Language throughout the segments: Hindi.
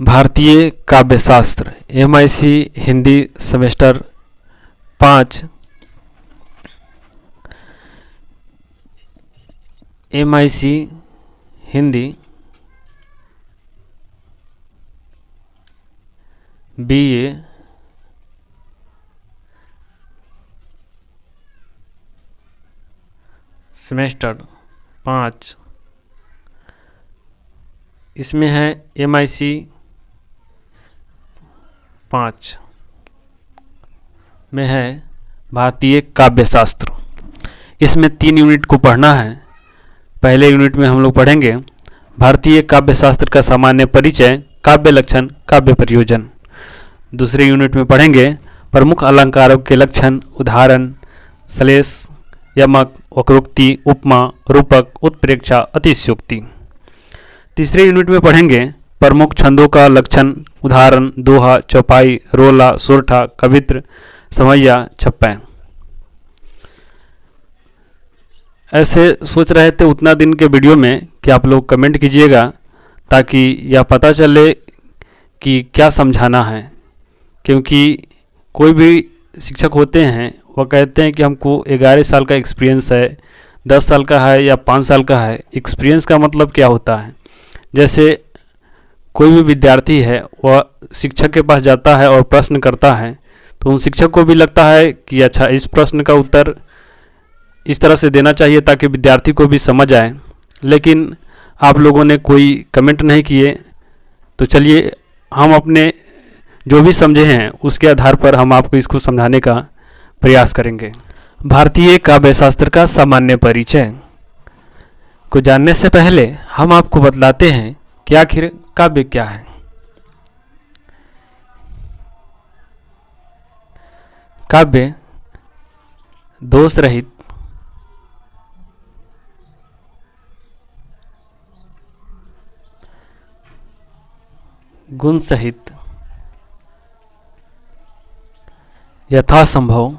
भारतीय काव्यशास्त्र MIC Hindi semester 5 MIC Hindi BA semester 5 इसमें है MIC 5 में है भारतीय काव्यशास्त्र। इसमें 3 यूनिट को पढ़ना है। पहले यूनिट में हम लोग पढ़ेंगे भारतीय काव्यशास्त्र का सामान्य परिचय, काव्य लक्षण, काव्य प्रयोजन। दूसरे यूनिट में पढ़ेंगे प्रमुख अलंकारों के लक्षण, उदाहरण, श्लेष, यमक, वक्रोक्ति, उपमा, रूपक, उत्प्रेक्षा, अतिशयोक्ति। तीसरे यूनिट में पढ़ेंगे प्रमुख छंदों का लक्षण, उदाहरण, दोहा, चौपाई, रोला, सोरठा, कवित्र, समैया, छप्पै। ऐसे सोच रहे थे उतना दिन के वीडियो में कि आप लोग कमेंट कीजिएगा ताकि यह पता चले कि क्या समझाना है, क्योंकि कोई भी शिक्षक होते हैं वह कहते हैं कि हमको 11 साल का एक्सपीरियंस है, 10 साल का है या 5 साल का है। एक्सपीरियंस का मतलब क्या होता है? जैसे कोई भी विद्यार्थी है वह शिक्षक के पास जाता है और प्रश्न करता है तो उन शिक्षक को भी लगता है कि अच्छा इस प्रश्न का उत्तर इस तरह से देना चाहिए ताकि विद्यार्थी को भी समझ आए, लेकिन आप लोगों ने कोई कमेंट नहीं किए। तो चलिए हम अपने जो भी समझे हैं उसके आधार पर हम आपको इसको समझाने का प्रयास करेंगे। भारतीय काव्यशास्त्र का सामान्य परिचय को जानने से पहले हम आपको बतलाते हैं कि आखिर काव्य क्या है। काव्य दोष रहित, गुण सहित, यथासंभव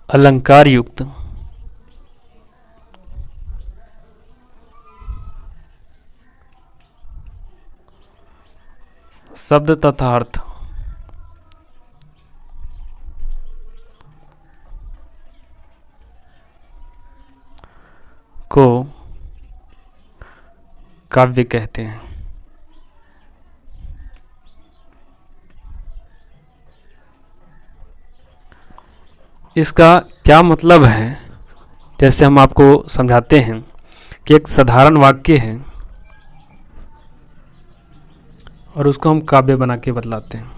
अलंकार युक्त, शब्द तथा अर्थ को काव्य कहते हैं। इसका क्या मतलब है? जैसे हम आपको समझाते हैं कि एक साधारण वाक्य है और उसको हम काव्य बना के बतलाते हैं।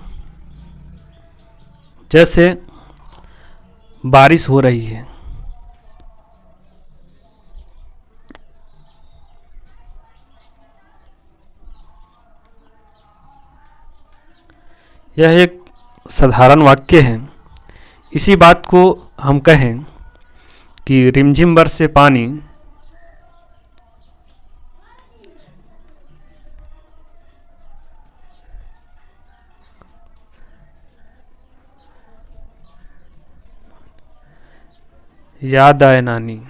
जैसे बारिश हो रही है, यह एक साधारण वाक्य है। इसी बात को हम कहें कि रिमझिम बरसे पानी याद आए नानी।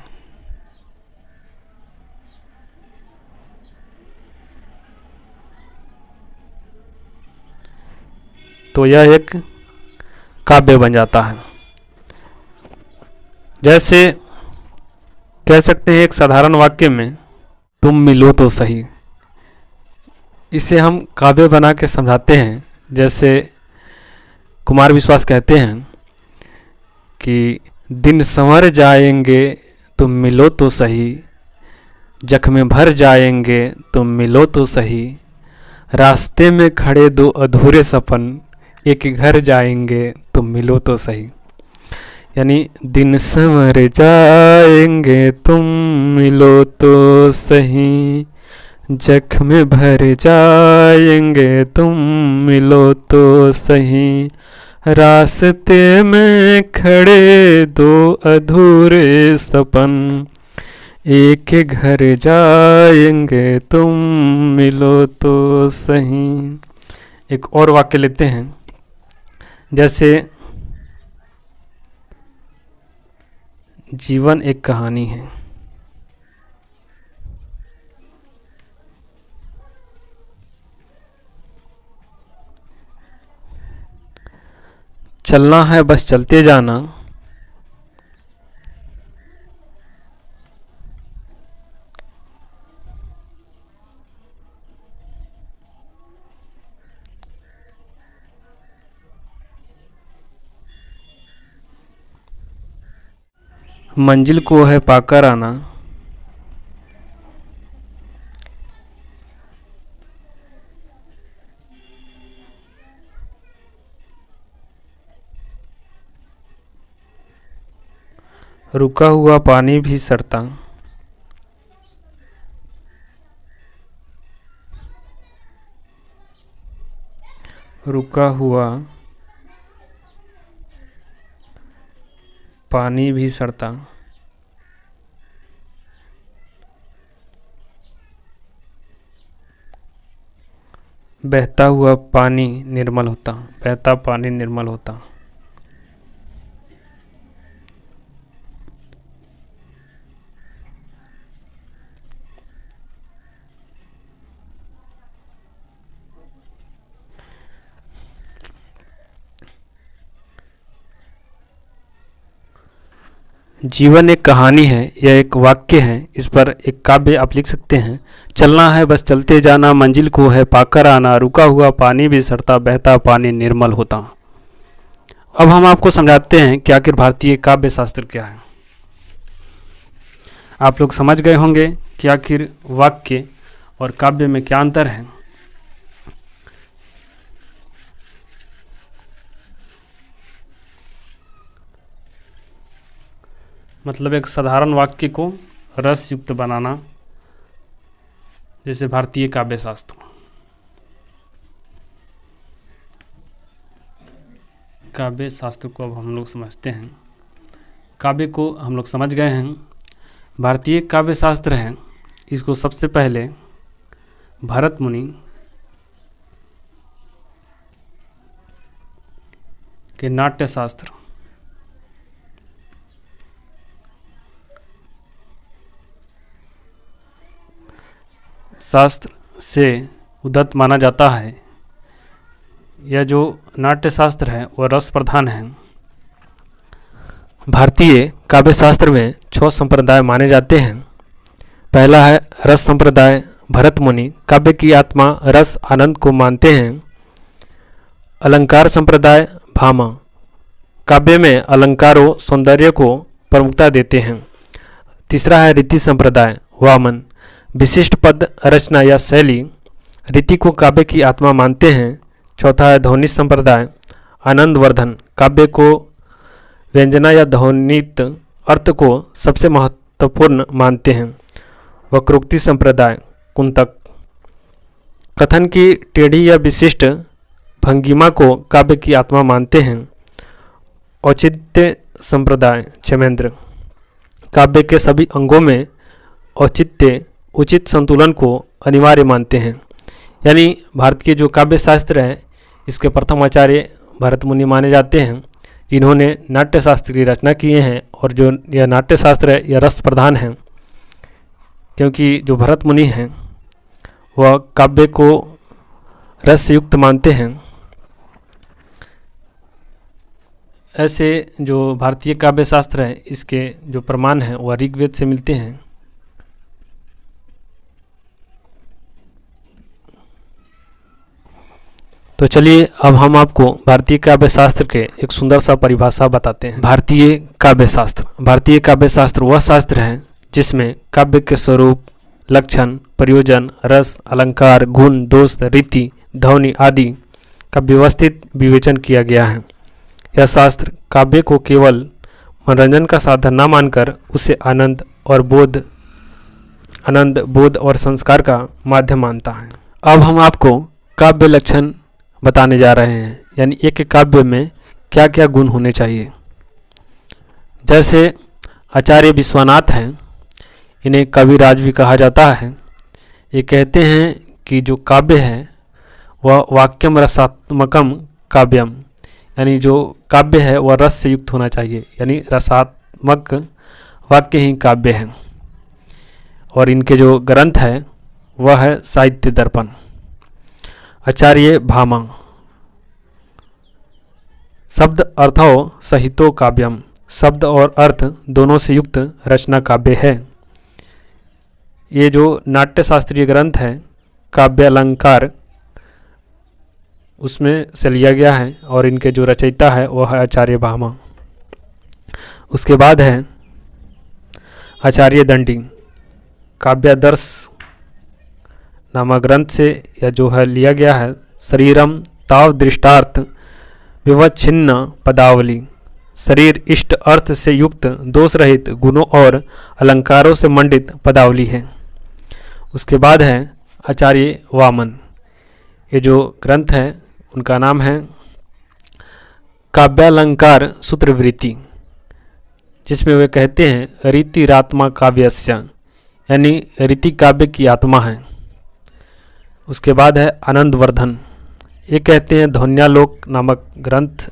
तो यह एक काव्य बन जाता है। जैसे कह सकते हैं एक साधारण वाक्य में तुम मिलो तो सही, इसे हम काव्य बना के समझाते हैं। जैसे कुमार विश्वास कहते हैं कि दिन संवर जाएंगे तुम मिलो तो सही, जख्म भर जाएंगे तुम मिलो तो सही, रास्ते में खड़े 2 अधूरे सपन एक घर जाएंगे तुम मिलो तो सही। यानी दिन संवर जाएंगे तुम मिलो तो सही, जख्म भर जाएंगे तुम मिलो तो सही, रास्ते में खड़े 2 अधूरे सपन एक घर जाएंगे तुम मिलो तो सही। एक और वाक्य लेते हैं। जैसे जीवन एक कहानी है, चलना है बस चलते जाना, मंजिल को है पाकर आना, रुका हुआ पानी भी सड़ता, रुका हुआ पानी भी सड़ता, बहता हुआ पानी निर्मल होता, बहता पानी निर्मल होता। जीवन एक कहानी है या एक वाक्य है, इस पर एक काव्य आप लिख सकते हैं। चलना है बस चलते जाना, मंजिल को है पाकर आना, रुका हुआ पानी भी सड़ता, बहता पानी निर्मल होता। अब हम आपको समझाते हैं कि आखिर भारतीय काव्य शास्त्र क्या है। आप लोग समझ गए होंगे कि आखिर वाक्य और काव्य में क्या अंतर है। मतलब एक साधारण वाक्य को रस युक्त बनाना, जैसे भारतीय काव्य शास्त्र। काव्य शास्त्र को अब हम लोग समझते हैं। काव्य को हम लोग समझ गए हैं। भारतीय काव्य शास्त्र है, इसको सबसे पहले भरत मुनि के नाट्य शास्त्र से उद्गत माना जाता है। यह जो नाट्य शास्त्र है वह रस प्रधान है। भारतीय काव्य शास्त्र में 6 संप्रदाय माने जाते हैं। पहला है रस संप्रदाय। भरत मुनि काव्य की आत्मा रस आनंद को मानते हैं। अलंकार संप्रदाय भामा काव्य में अलंकारों सौंदर्य को प्रमुखता देते हैं। तीसरा है रीति संप्रदाय। वामन विशिष्ट पद रचना या शैली रीति को काव्य की आत्मा मानते हैं। चौथा है ध्वनि संप्रदाय। आनंदवर्धन काव्य को व्यंजना या ध्वनित अर्थ को सबसे महत्वपूर्ण मानते हैं। वक्रोक्ति संप्रदाय। कुंतक कथन की टेढ़ी या विशिष्ट भंगिमा को काव्य की आत्मा मानते हैं। औचित्य संप्रदाय। क्षेमेंद्र काव्य के सभी अंगों में औचित्य उचित संतुलन को अनिवार्य मानते हैं। यानी भारत के जो काव्य शास्त्र है इसके प्रथम आचार्य भरत मुनि माने जाते हैं, जिन्होंने नाट्य शास्त्र की रचना किए हैं। और जो यह नाट्य शास्त्र है यह रस प्रधान है, क्योंकि जो भरत मुनि हैं वह काव्य को रस युक्त मानते हैं। ऐसे जो भारतीय काव्य शास्त्र है इसके जो प्रमाण हैं वह ऋग्वेद से मिलते हैं। तो चलिए अब हम आपको भारतीय काव्य शास्त्र के एक सुंदर सा परिभाषा बताते हैं। भारतीय काव्य शास्त्र। भारतीय काव्य शास्त्र वह शास्त्र है जिसमें काव्य के स्वरूप, लक्षण, प्रयोजन, रस, अलंकार, गुण, दोष, रीति, ध्वनि आदि का व्यवस्थित विवेचन किया गया है। यह शास्त्र काव्य को केवल मनोरंजन का साधन न मानकर उसे आनंद, बोध और संस्कार का माध्यम मानता है। अब हम आपको काव्य लक्षण बताने जा रहे हैं, यानी एक काव्य में क्या क्या गुण होने चाहिए। जैसे आचार्य विश्वनाथ हैं, इन्हें कविराज भी कहा जाता है। ये कहते हैं कि जो काव्य है वह वाक्यम रसात्मकम काव्यम, यानी जो काव्य है वह रस से युक्त होना चाहिए, यानी रसात्मक वाक्य ही काव्य है। और इनके जो ग्रंथ है वह है साहित्य दर्पण। आचार्य भामा शब्द अर्थो सहितो काव्यम, शब्द और अर्थ दोनों से युक्त रचना काव्य है। ये जो नाट्य शास्त्रीय ग्रंथ है काव्य अलंकार, उसमें से लिया गया है और इनके जो रचयिता है वह है आचार्य भामा। उसके बाद है आचार्य दंडी, काव्यादर्श नामक ग्रंथ से यह जो है लिया गया है। शरीरम ताव दृष्टार्थ विवच्छिन्न पदावली, शरीर इष्ट अर्थ से युक्त दोष रहित गुणों और अलंकारों से मंडित पदावली है। उसके बाद है आचार्य वामन, ये जो ग्रंथ है उनका नाम है काव्यालंकार सूत्रवृत्ति, जिसमें वे कहते हैं रीतिरात्मा काव्यस्य, यानी रीति काव्य की आत्मा है। उसके बाद है आनंदवर्धन, ये कहते हैं ध्वन्यालोक नामक ग्रंथ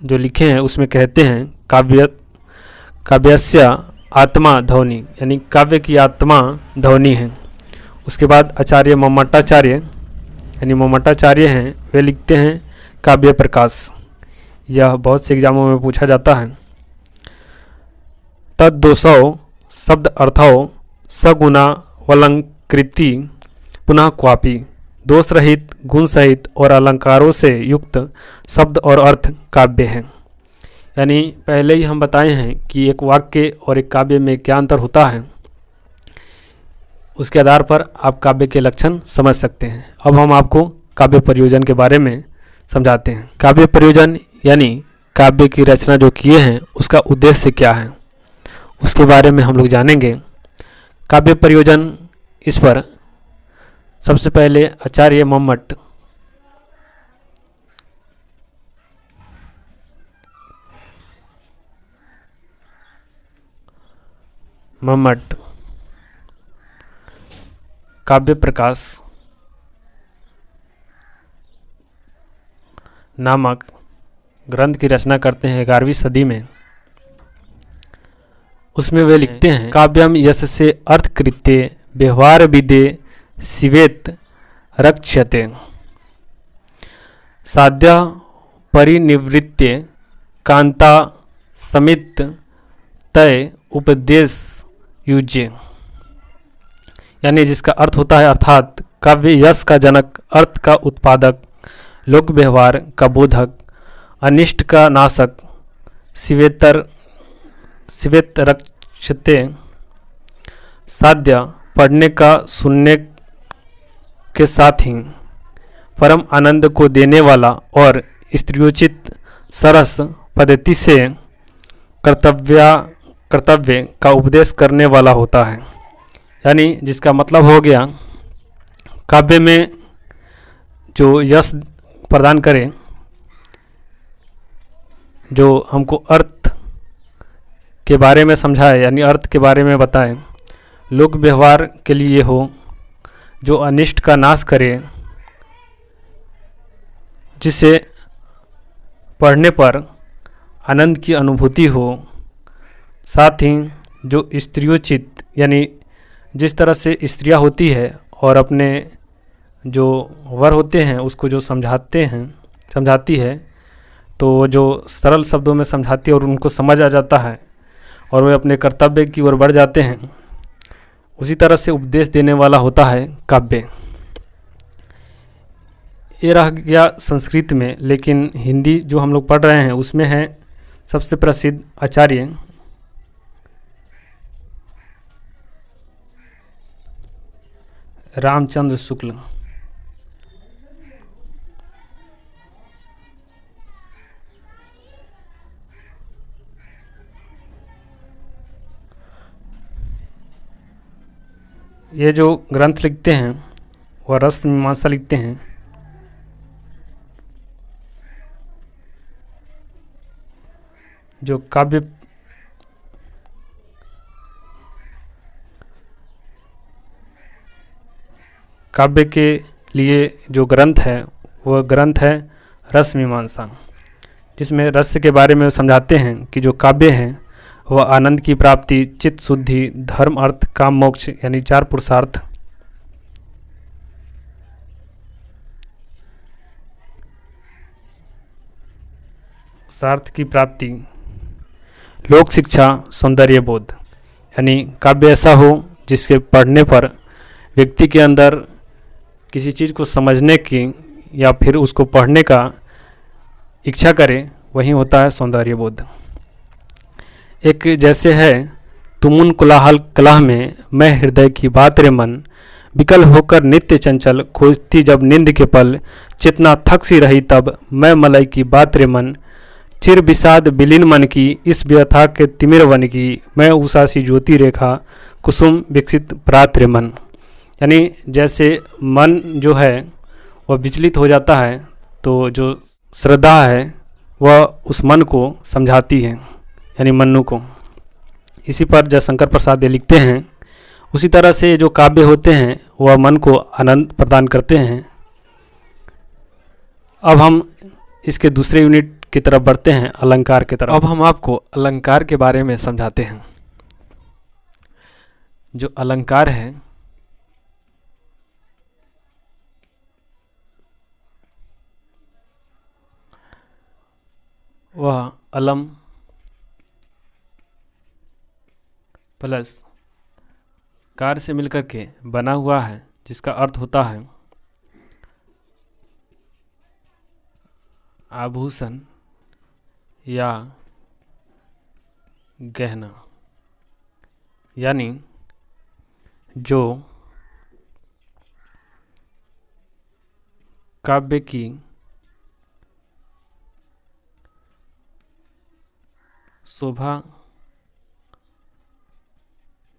जो लिखे हैं उसमें कहते हैं काव्यस्य आत्मा ध्वनि, यानी काव्य की आत्मा ध्वनि है। उसके बाद आचार्य मम्मटाचार्य, यानी मम्मटाचार्य हैं, वे लिखते हैं काव्य प्रकाश। यह बहुत से एग्जामों में पूछा जाता है। तद्दोषौ शब्द अर्थौ सगुणा वलंकृति पुनः क्वापि, दोष रहित गुण सहित और अलंकारों से युक्त शब्द और अर्थ काव्य है। यानी पहले ही हम बताए हैं कि एक वाक्य और एक काव्य में क्या अंतर होता है, उसके आधार पर आप काव्य के लक्षण समझ सकते हैं। अब हम आपको काव्य प्रयोजन के बारे में समझाते हैं। काव्य प्रयोजन यानी काव्य की रचना जो किए हैं उसका उद्देश्य क्या है, उसके बारे में हम लोग जानेंगे। काव्य प्रयोजन, इस पर सबसे पहले आचार्य मम्मट काव्य प्रकाश नामक ग्रंथ की रचना करते हैं 11वीं सदी में। उसमें वे लिखते हैं काव्यम यस्य अर्थकृत्ये व्यवहार विदे शिवेत रक्ष्यते, साध्य परिनिवृत्य कांता समित तय उपदेश युज्य, यानी जिसका अर्थ होता है अर्थात काव्य यश का जनक, अर्थ का उत्पादक, लोक व्यवहार का बोधक, अनिष्ट का नाशक, शिवेत रक्षते, साध्य पढ़ने का सुनने के साथ ही परम आनंद को देने वाला और स्त्रियोचित सरस पद्धति से कर्तव्य का उपदेश करने वाला होता है। यानी जिसका मतलब हो गया काव्य में जो यश प्रदान करे, जो हमको अर्थ के बारे में समझाए, यानी अर्थ के बारे में बताए, लोक व्यवहार के लिए हो, जो अनिष्ट का नाश करे, जिसे पढ़ने पर आनंद की अनुभूति हो, साथ ही जो स्त्रियोचित, यानी जिस तरह से स्त्रियां होती है और अपने जो वर होते हैं उसको जो समझाती है, तो जो सरल शब्दों में समझाती है और उनको समझ आ जाता है और वे अपने कर्तव्य की ओर बढ़ जाते हैं, उसी तरह से उपदेश देने वाला होता है काव्य। ये रह गया संस्कृत में, लेकिन हिंदी जो हम लोग पढ़ रहे हैं उसमें है सबसे प्रसिद्ध आचार्य रामचंद्र शुक्ल। ये जो ग्रंथ लिखते हैं वह रस मीमांसा लिखते हैं। जो काव्य के लिए जो ग्रंथ है वह ग्रंथ है रस मीमांसा, जिसमें रस के बारे में समझाते हैं कि जो काव्य है वह आनंद की प्राप्ति, चित्त शुद्धि, धर्म, अर्थ, काम, मोक्ष, यानी 4 पुरुषार्थ सार्थ की प्राप्ति, लोक शिक्षा, सौंदर्य बोध। यानी काव्य ऐसा हो जिसके पढ़ने पर व्यक्ति के अंदर किसी चीज़ को समझने की या फिर उसको पढ़ने का इच्छा करे, वही होता है सौंदर्य बोध। एक जैसे है, तुमुन कोलाहल कलह में मैं हृदय की बात रे मन, विकल होकर नित्य चंचल खोजती जब नींद के पल, चेतना थक सी रही तब मैं मलय की बात रे मन, चिर विषाद विलीन मन की इस व्यथा के तिमिर वन की, मैं उषा सी ज्योति रेखा कुसुम विकसित प्रात रे मन। यानी जैसे मन जो है वह विचलित हो जाता है, तो जो श्रद्धा है वह उस मन को समझाती है, यानी मन्नू को। इसी पर जयशंकर प्रसाद ये लिखते हैं, उसी तरह से जो काव्य होते हैं वह मन को आनंद प्रदान करते हैं। अब हम इसके दूसरे यूनिट की तरफ बढ़ते हैं, अलंकार की तरफ। अब हम आपको अलंकार के बारे में समझाते हैं। जो अलंकार है वह अलम प्लस कार से मिलकर के बना हुआ है, जिसका अर्थ होता है आभूषण या गहना। यानी जो काव्य की शोभा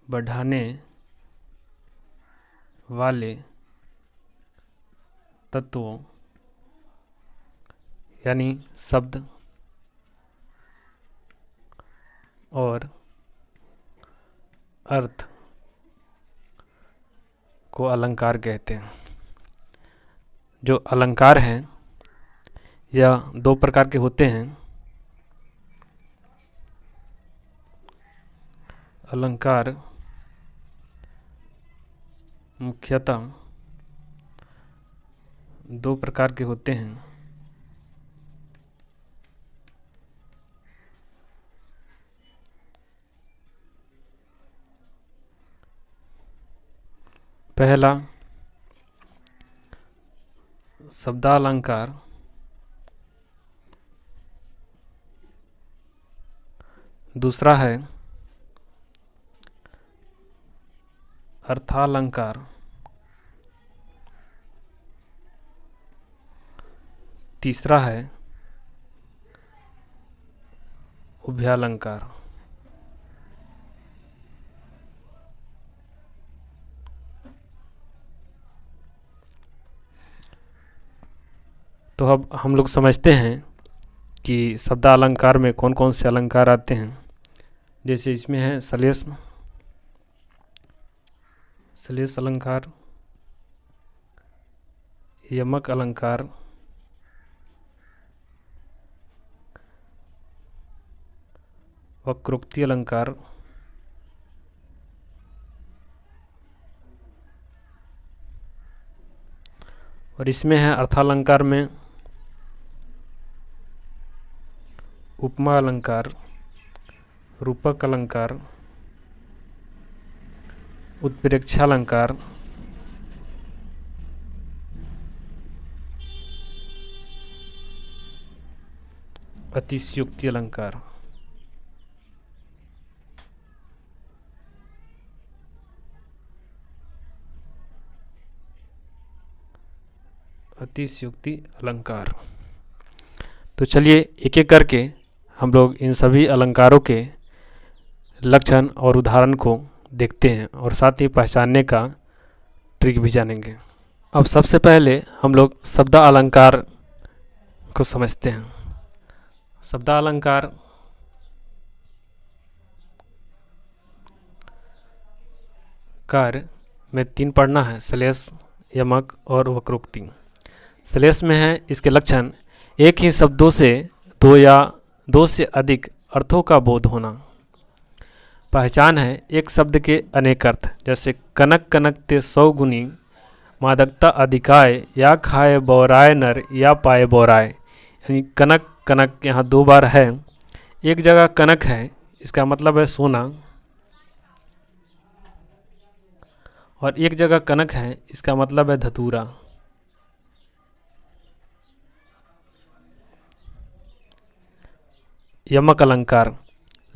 बढ़ाने वाले तत्वों यानी शब्द और अर्थ को अलंकार कहते हैं। जो अलंकार हैं यह दो प्रकार के होते हैं। अलंकार मुख्यतः दो प्रकार के होते हैं। पहला शब्दालंकार, दूसरा है अर्थालंकार, तीसरा है उभयालंकार। तो अब हम लोग समझते हैं कि शब्दालंकार में कौन कौन से अलंकार आते हैं। जैसे इसमें है श्लेष अलंकार, यमक अलंकार, वक्रोक्ति अलंकार, और इसमें है अर्थालंकार में उपमा अलंकार, रूपक अलंकार, उत्प्रेक्षालंकार, अतिशयोक्ति अलंकार। अतिशयोक्ति अलंकार। तो चलिए एक एक करके हम लोग इन सभी अलंकारों के लक्षण और उदाहरण को देखते हैं और साथ ही पहचानने का ट्रिक भी जानेंगे। अब सबसे पहले हम लोग शब्दालंकार को समझते हैं। शब्दालंकार कार्य में तीन पढ़ना है, श्लेष, यमक और वक्रोक्ति। श्लेष में है इसके लक्षण एक ही शब्दों से दो या दो से अधिक अर्थों का बोध होना। पहचान है एक शब्द के अनेक अर्थ, जैसे कनक कनक ते 100 गुनी, मादकता अधिकाय, या खाए बौराय नर या पाए बौराय। यानी कनक कनक यहाँ 2 बार है। एक जगह कनक है, इसका मतलब है सोना, और एक जगह कनक है, इसका मतलब है धतूरा। यमक अलंकार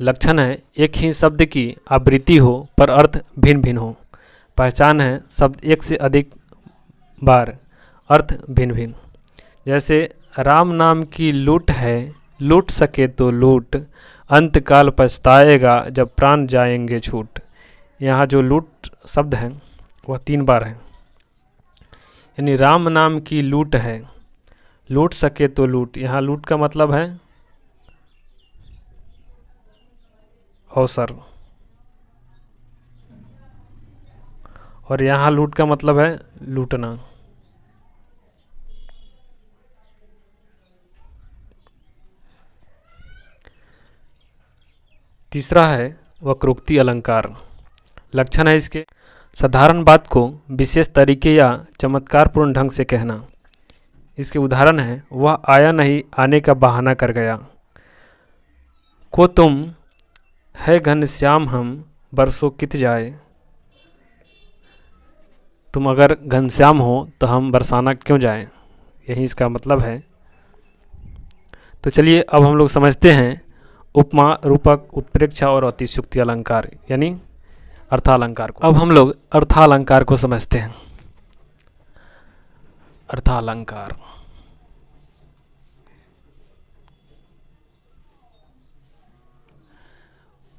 लक्षण है एक ही शब्द की आवृत्ति हो पर अर्थ भिन्न भिन्न हो। पहचान है शब्द एक से अधिक बार, अर्थ भिन्न भिन्न। जैसे राम नाम की लूट है, लूट सके तो लूट, अंत काल पछताएगा जब प्राण जाएंगे छूट। यहाँ जो लूट शब्द है वह 3 बार है। यानी राम नाम की लूट है, लूट सके तो लूट, यहाँ लूट का मतलब है अवसर, और यहाँ लूट का मतलब है लूटना। तीसरा है वक्रोक्ति अलंकार। लक्षण है इसके साधारण बात को विशेष तरीके या चमत्कारपूर्ण ढंग से कहना। इसके उदाहरण है वह आया नहीं, आने का बहाना कर गया। को तुम है घनश्याम हम, बरसों कित जाए। तुम अगर घनश्याम हो तो हम बरसाना क्यों जाएं, यही इसका मतलब है। तो चलिए अब हम लोग समझते हैं उपमा, रूपक, उत्प्रेक्षा और अतिशयोक्ति अलंकार यानी अर्थालंकार को। अब हम लोग अर्थालंकार को समझते हैं। अर्थालंकार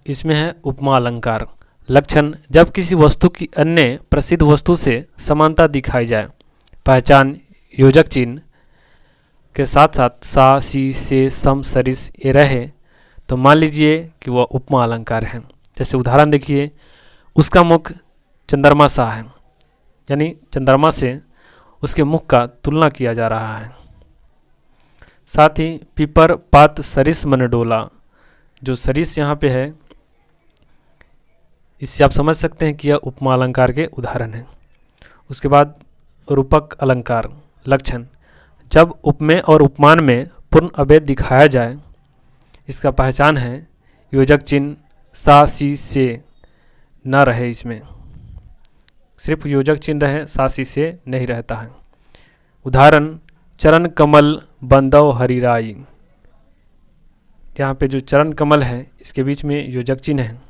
इसमें है उपमा अलंकार। लक्षण जब किसी वस्तु की अन्य प्रसिद्ध वस्तु से समानता दिखाई जाए। पहचान योजक चिन्ह के साथ साथ सा, सी, से, सम, सरिस ये रहे तो मान लीजिए कि वह उपमा अलंकार है। जैसे उदाहरण देखिए, उसका मुख चंद्रमा सा है, यानी चंद्रमा से उसके मुख का तुलना किया जा रहा है। साथ ही पीपर पात सरिस मन डोला, जो सरिस यहाँ पे है इससे आप समझ सकते हैं कि यह उपमा अलंकार के उदाहरण हैं। उसके बाद रूपक अलंकार। लक्षण जब उपमेय और उपमान में पूर्ण अभेद दिखाया जाए। इसका पहचान है योजक चिन्ह सा, सी, से न रहे, इसमें सिर्फ योजक चिन्ह रहे, सा, सी, से नहीं रहता है। उदाहरण चरण कमल बंदव हरिराई, यहाँ पे जो चरण कमल है इसके बीच में योजक चिन्ह है,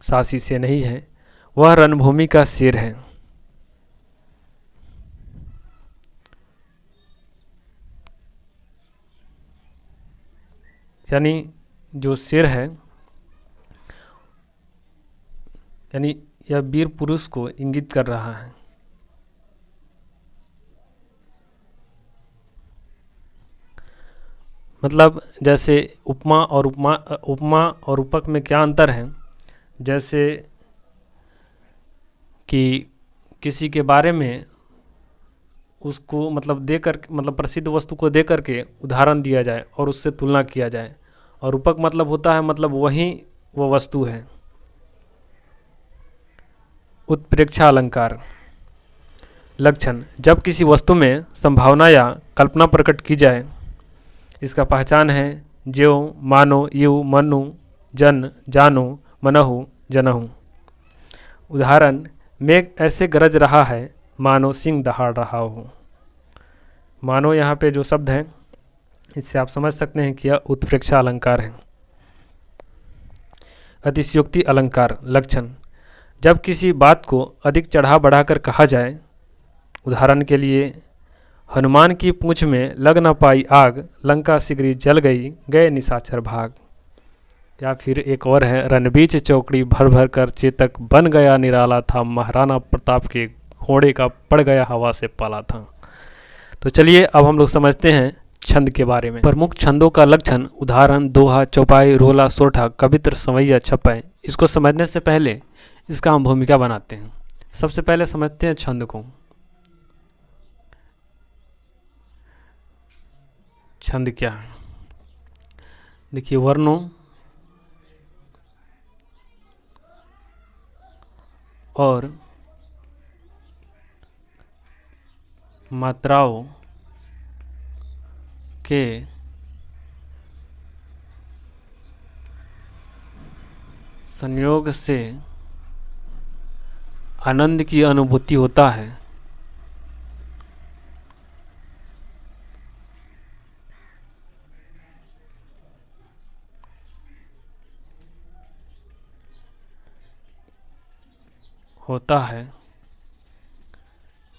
सा, सी, से नहीं है। वह रणभूमि का शेर है। यानी जो शेर है, यानी यह वीर पुरुष को इंगित कर रहा है। मतलब जैसे उपमा और रूपक में क्या अंतर है। जैसे कि किसी के बारे में उसको मतलब प्रसिद्ध वस्तु को दे करके उदाहरण दिया जाए और उससे तुलना किया जाए, और रूपक मतलब होता है मतलब वही वो वस्तु है। उत्प्रेक्षा अलंकार। लक्षण जब किसी वस्तु में संभावना या कल्पना प्रकट की जाए। इसका पहचान है ज्यों, मानो, यू, मनु, जन, जानो, मनहु, जनहु। उदाहरण मेघ ऐसे गरज रहा है मानो सिंह दहाड़ रहा हो। मानो यहाँ पे जो शब्द है इससे आप समझ सकते हैं कि यह उत्प्रेक्षा अलंकार है। अतिशयोक्ति अलंकार। लक्षण जब किसी बात को अधिक चढ़ा बढ़ाकर कहा जाए। उदाहरण के लिए हनुमान की पूंछ में लग न पाई आग, लंका शीघ्र जल गई, गए निशाचर भाग। या फिर एक और है रणबीच चौकड़ी भर भर कर चेतक बन गया निराला था, महाराणा प्रताप के घोड़े का पड़ गया हवा से पाला था। तो चलिए अब हम लोग समझते हैं छंद के बारे में। प्रमुख छंदों का लक्षण। उदाहरण दोहा, चौपाई, रोला, सोठा, कवित्र, संवैया, छपाई। इसको समझने से पहले इसका हम भूमिका बनाते हैं। सबसे पहले समझते हैं छंद को। छंद क्या है? देखिए वर्णों और मात्राओं के संयोग से आनंद की अनुभूति होता है।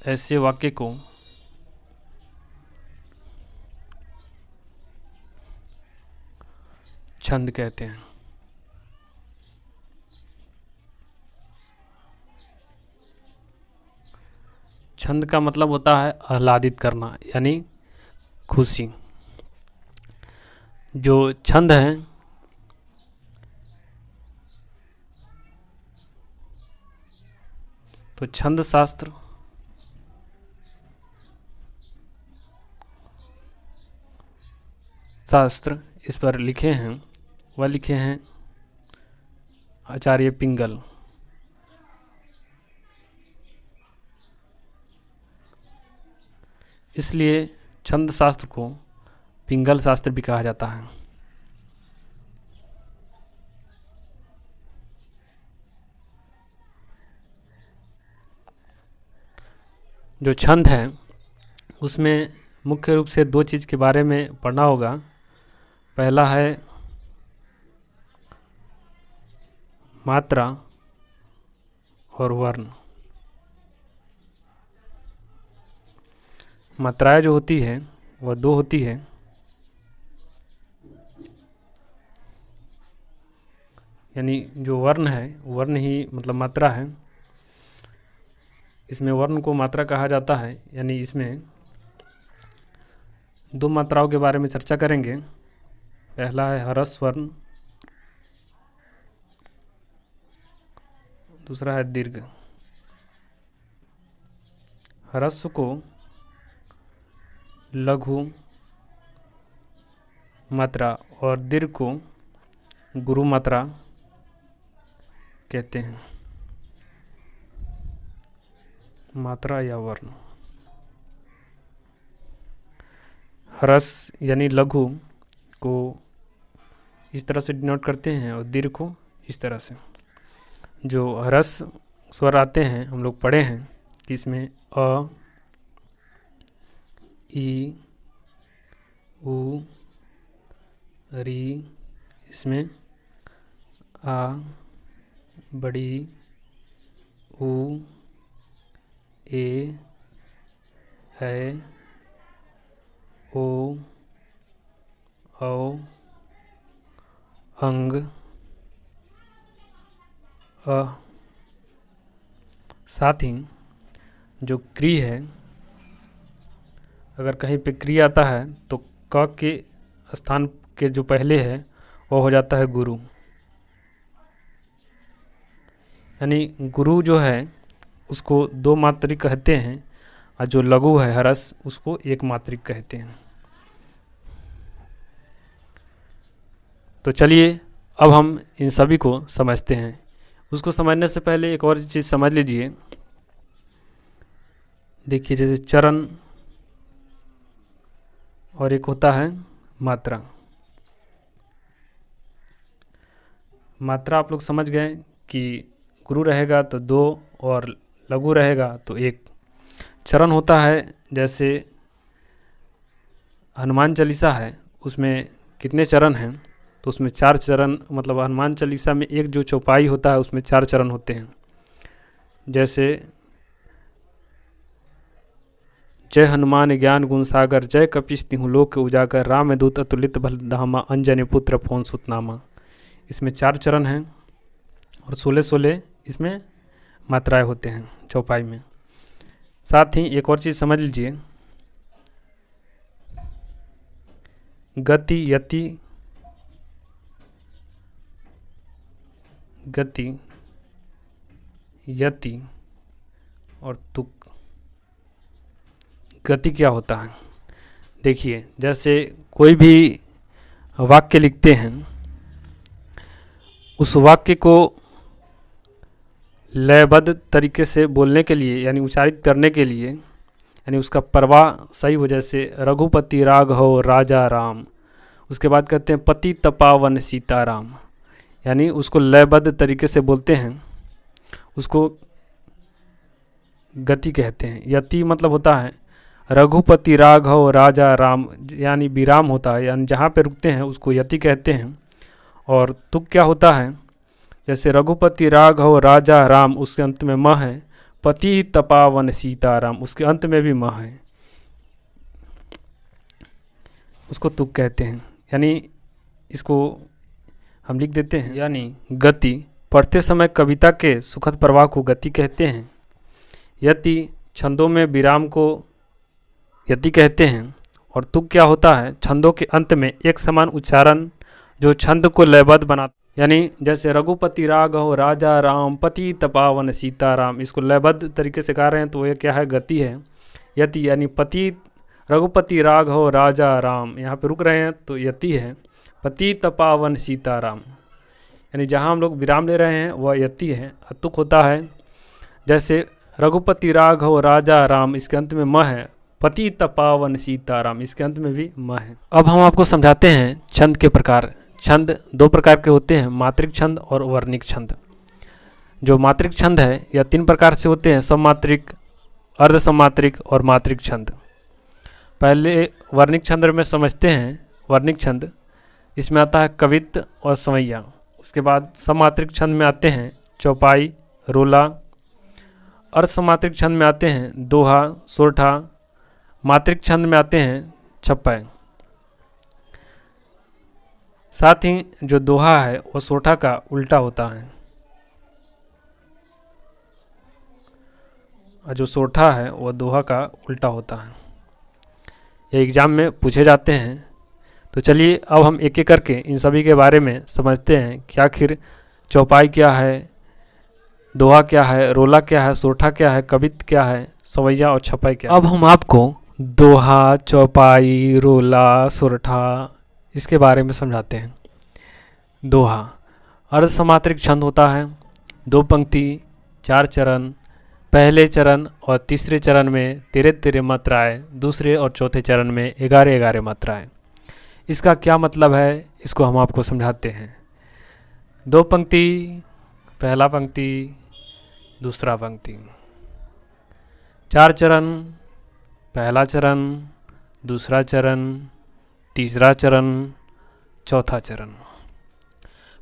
ऐसे वाक्य को छंद कहते हैं। छंद का मतलब होता है आह्लादित करना, यानी खुशी। जो छंद है तो छंद शास्त्र इस पर लिखे हैं, वह लिखे हैं आचार्य पिंगल। इसलिए छंद शास्त्र को पिंगल शास्त्र भी कहा जाता है। जो छंद है उसमें मुख्य रूप से दो चीज़ के बारे में पढ़ना होगा। पहला है मात्रा और वर्ण। मात्राएं जो होती है वह दो होती है, यानी जो वर्ण है वर्ण ही मतलब मात्रा है। इसमें वर्ण को मात्रा कहा जाता है, यानी इसमें दो मात्राओं के बारे में चर्चा करेंगे। पहला है ह्रस्व वर्ण, दूसरा है दीर्घ। ह्रस्व को लघु मात्रा और दीर्घ को गुरु मात्रा कहते हैं। मात्रा या वर्ण। ह्रस्व यानी लघु को इस तरह से डिनोट करते हैं और दीर्घ को इस तरह से। जो ह्रस्व स्वर आते हैं हम लोग पढ़े हैं कि इसमें अ, ई, उ, री, इसमें आ, बड़ी, उ, ए, है, ओ, औ, अंग, अ। साथ ही जो क्री है, अगर कहीं पे क्री आता है तो क के स्थान के जो पहले है वो हो जाता है गुरु। यानी गुरु जो है उसको दो मात्रिक कहते हैं और जो लघु है ह्रस्व उसको एक मात्रिक कहते हैं। तो चलिए अब हम इन सभी को समझते हैं। उसको समझने से पहले एक और चीज़ समझ लीजिए। देखिए जैसे चरण और एक होता है मात्रा। मात्रा आप लोग समझ गए कि गुरु रहेगा तो दो और लघु रहेगा तो एक। चरण होता है जैसे हनुमान चालीसा है, उसमें कितने चरण हैं तो उसमें 4 चरण, मतलब हनुमान चालीसा में एक जो चौपाई होता है उसमें 4 चरण होते हैं। जैसे जय हनुमान ज्ञान गुण सागर, जय कपीस तिहु लोक उजागर, राम दूत अतुलित बल धामा, अंजनी पुत्र पवन सुत नामा। इसमें 4 चरण हैं और 16-16 इसमें मात्राएं होते हैं चौपाई में। साथ ही एक और चीज़ समझ लीजिए, गति, यति, गति, यति और तुक। गति क्या होता है? देखिए जैसे कोई भी वाक्य लिखते हैं, उस वाक्य को लयबद्ध तरीके से बोलने के लिए यानी उच्चारित करने के लिए, यानी उसका प्रवाह सही हो, जैसे रघुपति राघव राजा राम, उसके बाद कहते हैं पति तपावन सीताराम। यानी उसको लयबद्ध तरीके से बोलते हैं, उसको गति कहते हैं। यति मतलब होता है रघुपति राघव राजा राम, यानी विराम होता है, यानी जहाँ पे रुकते हैं उसको यति कहते हैं। और तुक क्या होता है, जैसे रघुपति राघव राजा राम, उसके अंत में म है, पति तपावन सीताराम, उसके अंत में भी म है, उसको तुक कहते हैं। यानी इसको हम लिख देते हैं, यानी गति। पढ़ते समय कविता के सुखद प्रवाह को गति कहते हैं। यति छंदों में विराम को यति कहते हैं। और तुक क्या होता है, छंदों के अंत में एक समान उच्चारण जो छंद को लयबद्ध बनाता, यानी जैसे रघुपति राघव राजा राम पति तपावन सीताराम, इसको लयबद्ध तरीके से गा रहे हैं तो ये क्या है, गति है। यति यानी पति रघुपति राघव राजा राम, यहाँ पे रुक रहे हैं तो यति है। पति तपावन सीताराम, यानी जहाँ हम लोग विराम ले रहे हैं वह यति है। तुक होता है जैसे रघुपति राघव राजा राम, इसके अंत में म है, पति तपावन सीताराम, इसके अंत में भी म है। अब हम आपको समझाते हैं छंद के प्रकार। छंद दो प्रकार के होते हैं, मात्रिक छंद और वर्णिक छंद। जो मात्रिक छंद है यह तीन प्रकार से होते हैं, सममात्रिक, अर्ध सममात्रिक और मात्रिक छंद। पहले वर्णिक छंद में समझते हैं। वर्णिक छंद इसमें आता है कवित्त और संवैया। उसके बाद सममात्रिक छंद में आते हैं चौपाई, रोला। अर्ध सममात्रिक छंद में आते हैं दोहा, सोरठा। मात्रिक छंद में आते हैं छप्पय। साथ ही जो दोहा है वो सोरठा का उल्टा होता है, और जो सोरठा है वह दोहा का उल्टा होता है। ये एग्जाम में पूछे जाते हैं। तो चलिए अब हम एक एक करके इन सभी के बारे में समझते हैं कि आखिर चौपाई क्या है, दोहा क्या है, रोला क्या है, सोरठा क्या है, कवित्त क्या है, सवैया और छपाई क्या है। अब हम आपको दोहा, चौपाई, रोला, सोरठा इसके बारे में समझाते हैं। दोहा अर्ध समात्रिक छंद होता है, 2 पंक्ति, 4 चरण। पहले चरण और तीसरे चरण में 13-13 मात्राएं, दूसरे और चौथे चरण में 11-11 मात्राएं। इसका क्या मतलब है, इसको हम आपको समझाते हैं। 2 पंक्ति, पहला पंक्ति, दूसरा पंक्ति। 4 चरण, पहला चरण, दूसरा चरण, तीसरा चरण, चौथा चरण।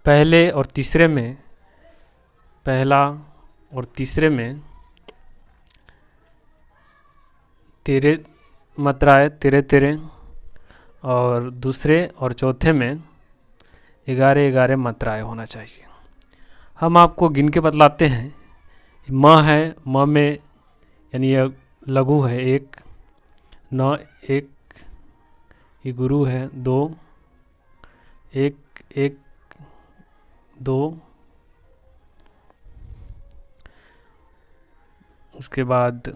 पहले और तीसरे में, पहला और तीसरे में 13 मात्राएं, 13-13, और दूसरे और चौथे में 11-11 मात्राएं होना चाहिए। हम आपको गिन के बतलाते हैं। म है, म में यानी यह लघु है 1, न 1, ये गुरु है 2, 1 1 2, उसके बाद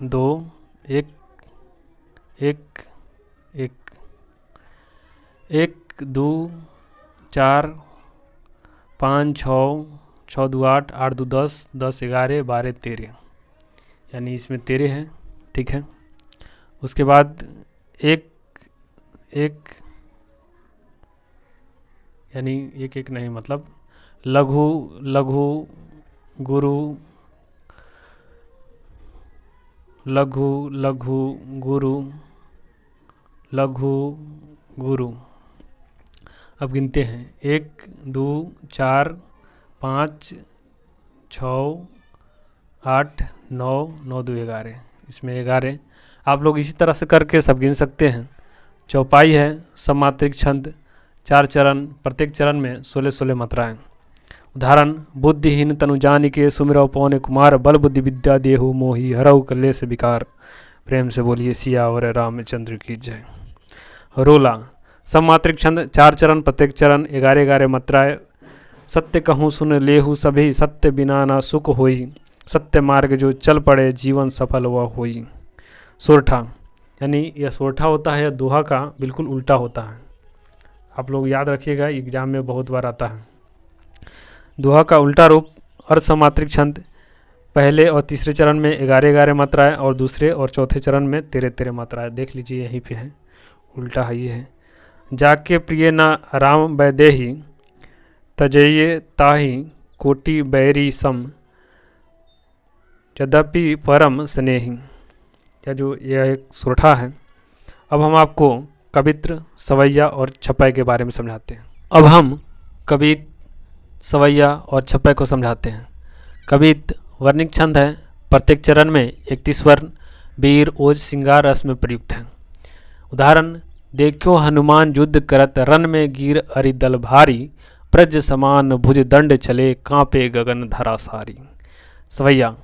2 1 1 1 1 2 4 5 6 6 2 8 8 2 10 10 11 12 13, यानी इसमें 13 है, ठीक है। उसके बाद 1 1, यानी 1 1 नहीं, मतलब लघु लघु गुरु, लघु लघु गुरु, लघु गुरु। अब गिनते हैं 1 2 4 5 6 8 9 9 2 11, इसमें 11। आप लोग इसी तरह से करके सब गिन सकते हैं। चौपाई है सममात्रिक छंद, 4 चरण, प्रत्येक चरण में 16-16 मात्राएं। उदाहरण: बुद्धिहीन तनु जानिके सुमिरौ पवन कुमार, बल बुद्धि विद्या देहु मोहि हरऊ कलेश विकार। प्रेम से बोलिए सियावर रामचंद्र की जय। रोला सममात्रिक छंद, 4 चरण, प्रत्येक चरण 11-11 मात्राएं। सत्य कहूँ सुन लेहु सभी, सत्य बिना ना सुख होई, सत्य मार्ग जो चल पड़े जीवन सफल वह होई। सोरठा, यानी यह सोरठा होता है, यह दोहा का बिल्कुल उल्टा होता है। आप लोग याद रखिएगा, एग्जाम में बहुत बार आता है। दोहा का उल्टा रूप अर्ध सममात्रिक छंद, पहले और तीसरे चरण में 11-11 मात्राएं और दूसरे और चौथे चरण में 13-13 मात्राएं। देख लीजिए यहीं पे है, उल्टा है ये है। जाके प्रिय न राम वैदेही, तजये ताहि कोटि बैरी सम, यद्यपि परम स्नेही। यह एक सुरठा है। अब हम आपको कवित्र, सवैया और छपै के बारे में समझाते हैं। अब हम कवित, सवैया और छपै को समझाते हैं। कवित वर्णिक छंद है। प्रत्येक चरण में 31 वर्ण वीर, ओज, श्रृंगार रस में प्रयुक्त हैं। उदाहरण: देखो हनुमान युद्ध करत, रन में गिर अरिदल भारी, प्रज समान भुज दंड चले, कांपे गगन धरा सारी। सवैया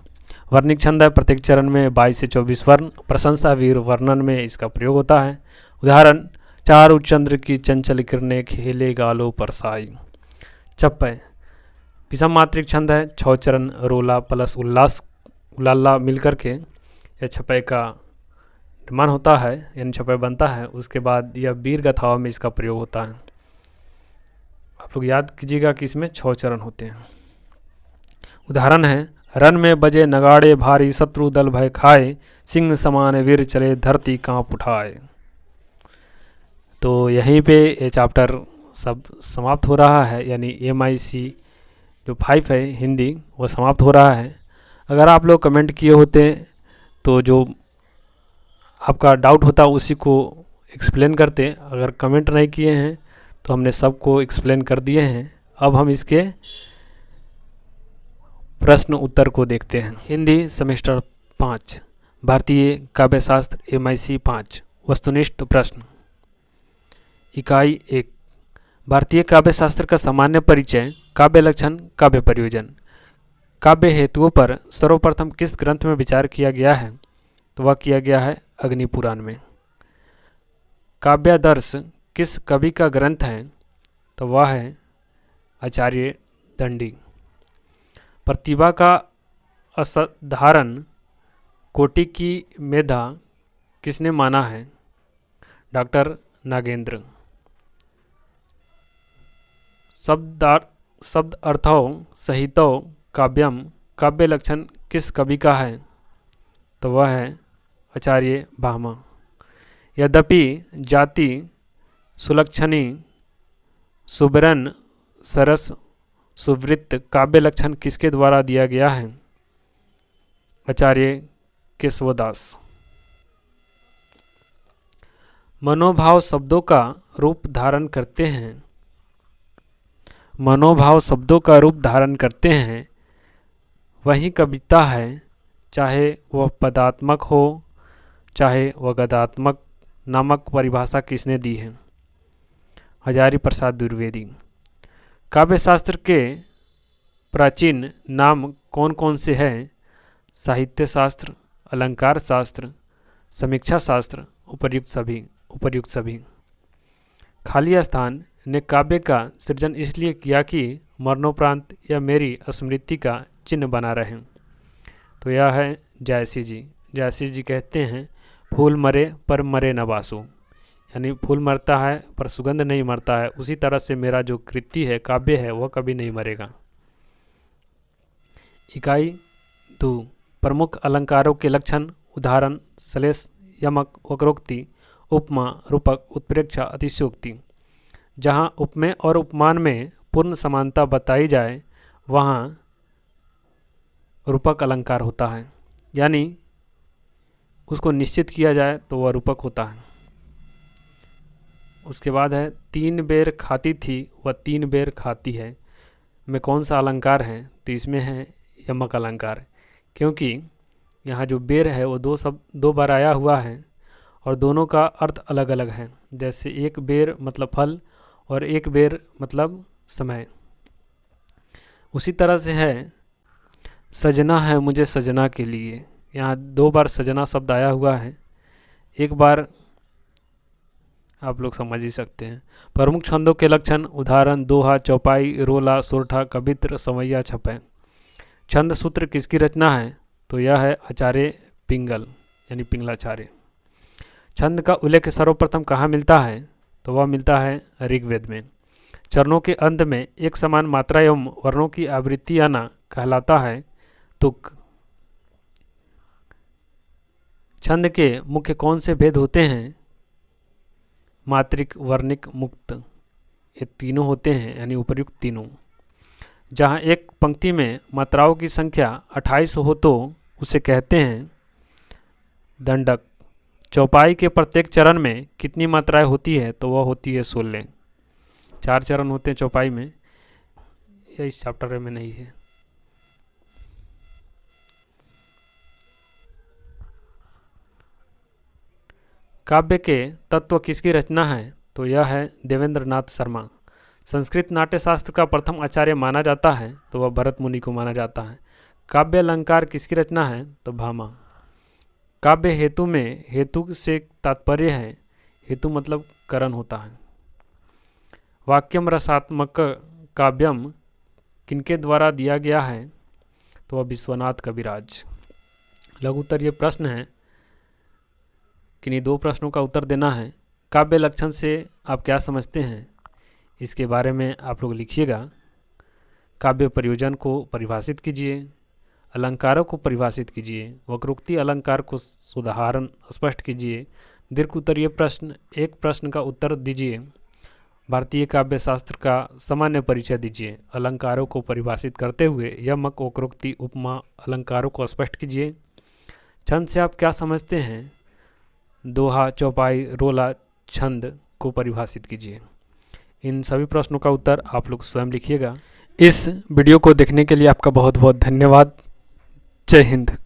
वर्णिक छंद है। प्रत्येक चरण में 22 से 24 वर्ण। प्रशंसा वीर वर्णन में इसका प्रयोग होता है। उदाहरण: चारु चंद्र की चंचल किरणें, खेले गालो परसाई। छप्पै विषम मात्रिक छंद है। 6 चरण रोला प्लस उल्लास उलाला मिलकर के यह छप्पै का निर्माण होता है, यानी छप्पै बनता है। उसके बाद यह वीर गाथाओं में इसका प्रयोग होता है। आप लोग याद कीजिएगा कि इसमें 6 चरण होते हैं। उदाहरण है: रन में बजे नगाड़े भारी, शत्रु दल भय खाए, सिंह समान वीर चले, धरती कांप उठाए। तो यहीं पे ये चैप्टर सब समाप्त हो रहा है, यानी MIC जो 5 है हिंदी, वो समाप्त हो रहा है। अगर आप लोग कमेंट किए होते तो जो आपका डाउट होता उसी को एक्सप्लेन करते। अगर कमेंट नहीं किए हैं तो हमने सबको एक्सप्लेन कर दिए हैं। अब हम इसके प्रश्न उत्तर को देखते हैं। हिंदी सेमेस्टर 5, भारतीय काव्य शास्त्र MIC 5, वस्तुनिष्ठ प्रश्न। इकाई 1, भारतीय काव्य शास्त्र का सामान्य परिचय, काव्य लक्षण, काव्य प्रयोजन। काव्य हेतुओं पर सर्वप्रथम किस ग्रंथ में विचार किया गया है? तो वह किया गया है अग्निपुराण में। काव्यादर्श किस कवि का ग्रंथ है? तो वह है आचार्य दंडी। प्रतिभा का असाधारण कोटि की मेधा किसने माना है? डॉक्टर नागेंद्र। शब्द अर्थों सहितो काव्यम, काव्य लक्षण किस कवि का है? तो वह है आचार्य भामा। यद्यपि जाति सुलक्षणी सुबरन सरस सुवृत्त काव्य लक्षण किसके द्वारा दिया गया है? आचार्य केशवदास। मनोभाव शब्दों का रूप धारण करते हैं। मनोभाव शब्दों का रूप धारण करते हैं वही कविता है, चाहे वह पदात्मक हो चाहे वह गद्यात्मक। नामक परिभाषा किसने दी है? हजारी प्रसाद द्विवेदी। काव्य शास्त्र के प्राचीन नाम कौन कौन से हैं? साहित्य शास्त्र, अलंकार शास्त्र, समीक्षा शास्त्र, उपर्युक्त सभी। खाली स्थान ने काव्य का सृजन इसलिए किया कि मरणोपरांत यह मेरी स्मृति का चिन्ह बना रहे। तो यह है जायसी जी। जायसी जी कहते हैं, फूल मरे पर मरे न बासु, यानी फूल मरता है पर सुगंध नहीं मरता है। उसी तरह से मेरा जो कृति है, काव्य है, वह कभी नहीं मरेगा। इकाई 2, प्रमुख अलंकारों के लक्षण। उदाहरण: श्लेष, यमक, वक्रोक्ति, उपमा, रूपक, उत्प्रेक्षा, अतिशयोक्ति। जहाँ उपमेय और उपमान में पूर्ण समानता बताई जाए वहाँ रूपक अलंकार होता है, यानी उसको निश्चित किया जाए तो वह रूपक होता है। उसके बाद है 3 बेर खाती थी वह 3 बेर खाती है में कौन सा अलंकार है? तो इसमें है यमक अलंकार, क्योंकि यहाँ जो बेर है वो 2 बार आया हुआ है और दोनों का अर्थ अलग अलग है। जैसे एक बेर मतलब फल और एक बेर मतलब समय। उसी तरह से है सजना है मुझे सजना के लिए, यहाँ 2 बार सजना शब्द आया हुआ है, एक बार आप लोग समझ ही सकते हैं। प्रमुख छंदों के लक्षण। उदाहरण: दोहा, चौपाई, रोला, सोरठा, कवित्र, सवैया, छपै। छंद सूत्र किसकी रचना है? तो यह है आचार्य पिंगल, यानी पिंगलाचार्य। छंद का उल्लेख सर्वप्रथम कहाँ मिलता है? तो वह मिलता है ऋग्वेद में। चरणों के अंत में एक समान मात्रा एवं वर्णों की आवृत्ति आना कहलाता है तुक। छंद के मुख्य कौन से भेद होते हैं? मात्रिक, वर्णिक, मुक्त, ये तीनों होते हैं, यानी उपर्युक्त तीनों। जहाँ एक पंक्ति में मात्राओं की संख्या 28 हो तो उसे कहते हैं दंडक। चौपाई के प्रत्येक चरण में कितनी मात्राएं होती है, तो वह होती है 16। 4 चरण होते हैं चौपाई में, यह इस चैप्टर में नहीं है। काव्य के तत्व किसकी रचना है, तो यह है देवेंद्र नाथ शर्मा। संस्कृत नाट्य शास्त्र का प्रथम आचार्य माना जाता है, तो वह भरत मुनि को माना जाता है। काव्य अलंकार किसकी रचना है, तो भामा। काव्य हेतु में हेतु से तात्पर्य है, हेतु मतलब करण होता है। वाक्यम रसात्मक काव्यम किनके द्वारा दिया गया है, तो वह विश्वनाथ कविराज। लघु उत्तर ये प्रश्न है, किन्हीं 2 प्रश्नों का उत्तर देना है। काव्य लक्षण से आप क्या समझते हैं, इसके बारे में आप लोग लिखिएगा। काव्य प्रयोजन को परिभाषित कीजिए, अलंकारों को परिभाषित कीजिए, वक्रोक्ति अलंकार को उदाहरण स्पष्ट कीजिए। दीर्घ उत्तरीय प्रश्न, एक प्रश्न का उत्तर दीजिए। भारतीय काव्य शास्त्र का सामान्य परिचय दीजिए। अलंकारों को परिभाषित करते हुए यमक, वक्रोक्ति, उपमा, अलंकारों को स्पष्ट कीजिए। छंद से आप क्या समझते हैं, दोहा, चौपाई, रोला, छंद को परिभाषित कीजिए। इन सभी प्रश्नों का उत्तर आप लोग स्वयं लिखिएगा। इस वीडियो को देखने के लिए आपका बहुत बहुत धन्यवाद। जय हिंद।